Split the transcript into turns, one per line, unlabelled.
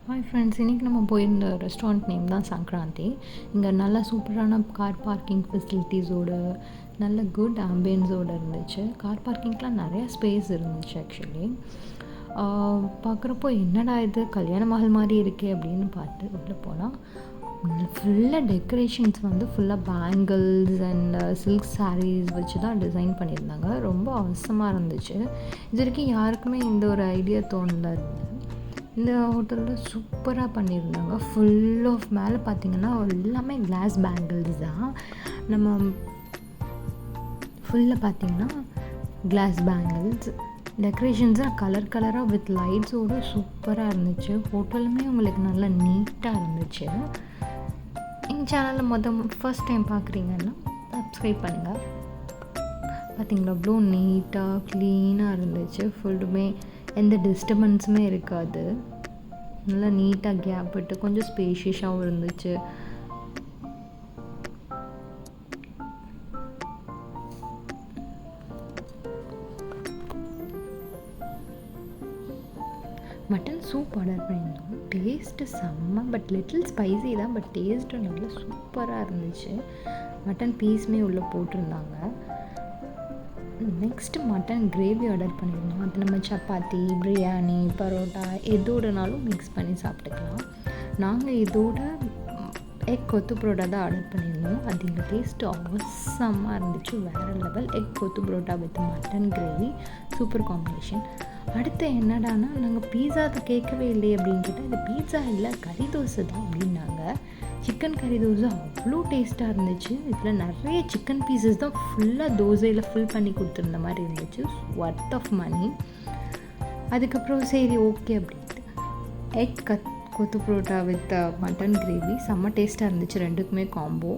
Hi friends, இன்றைக்கி நம்ம போயிருந்த ரெஸ்டாரண்ட் நேம் தான் சங்கராந்தி. இங்கே நல்லா சூப்பரான கார் பார்க்கிங் ஃபெசிலிட்டிஸோடு நல்ல குட் ஆம்பியன்ஸோடு இருந்துச்சு. கார் பார்க்கிங்க்கெலாம் நிறையா ஸ்பேஸ் இருந்துச்சு. ஆக்சுவலி பார்க்குறப்போ என்னடா இது கல்யாண மஹல் மாதிரி இருக்கே அப்படின்னு பார்த்து உள்ளே போனால் ஃபுல்லாக டெக்கரேஷன்ஸ் வந்து ஃபுல்லாக பேங்கிள்ஸ் அண்ட் சில்க் சாரீஸ் வச்சு தான் டிசைன் பண்ணியிருந்தாங்க. ரொம்ப அவசரமாக இருந்துச்சு. இது வரைக்கும் யாருக்குமே இந்த ஒரு ஐடியா தோணல. இந்த ஹோட்டலில் சூப்பராக பண்ணியிருந்தாங்க. ஃபுல் ஆஃப் மேலே பார்த்திங்கன்னா எல்லாமே கிளாஸ் பேங்கிள்ஸ் தான். நம்ம ஃபுல்லாக பார்த்திங்கன்னா கிளாஸ் பேங்கிள்ஸ் டெக்கரேஷன்ஸாக கலர் கலராக வித் லைட்ஸோடு சூப்பராக இருந்துச்சு. ஹோட்டலுமே உங்களுக்கு நல்லா நீட்டாக இருந்துச்சு. எங்கள் சேனலில் ஃபர்ஸ்ட் டைம் பார்க்குறீங்கன்னா சப்ஸ்கிரைப் பண்ணுங்கள். பார்த்திங்களா அவ்வளோ நீட்டாக க்ளீனாக இருந்துச்சு. ஃபுல்லுமே எந்த டிஸ்டர்பன்ஸுமே இருக்காது. நல்லா நீட்டாக கேப் விட்டு கொஞ்சம் ஸ்பேஷியஸாகவும் இருந்துச்சு. மட்டன் சூப் ஆர்டர் பண்ணியிருந்தோம். டேஸ்ட்டு செம்ம, பட் லிட்டில் ஸ்பைசி தான், பட் டேஸ்ட்டும் நல்லா சூப்பராக இருந்துச்சு. மட்டன் பீஸுமே உள்ளே போட்டிருந்தாங்க. நெக்ஸ்ட்டு மட்டன் கிரேவி ஆர்டர் பண்ணியிருந்தோம். அது நம்ம சப்பாத்தி, பிரியாணி, பரோட்டா எதோடனாலும் மிக்ஸ் பண்ணி சாப்பிட்டுக்கலாம். நாங்கள் இதோட எக் கொத்து புரோட்டா தான் ஆர்டர் பண்ணியிருந்தோம். அது எங்கள் டேஸ்ட்டு அவசமாக இருந்துச்சு. வேறு லெவல். எக் கொத்து parotta with mutton gravy super combination. அடுத்து என்னடானா நாங்கள் பீஸா அது கேட்கவே இல்லையே அப்படின்னு கேட்டால் இது பீஸா இல்லை, கறி தோசை தான் அப்படின்னாங்க. சிக்கன் கறி தோசை அவ்வளோ டேஸ்ட்டாக இருந்துச்சு. இதில் நிறைய சிக்கன் பீசஸ் தான் ஃபுல்லாக தோசையில் ஃபில் பண்ணி கொடுத்துருந்த மாதிரி இருந்துச்சு. Worth of money. அதுக்கப்புறம் சரி ஓகே அப்படின்ட்டு எக் கொத்து புரோட்டா வித் மட்டன் கிரேவி செம்ம டேஸ்ட்டாக இருந்துச்சு. ரெண்டுக்குமே காம்போ.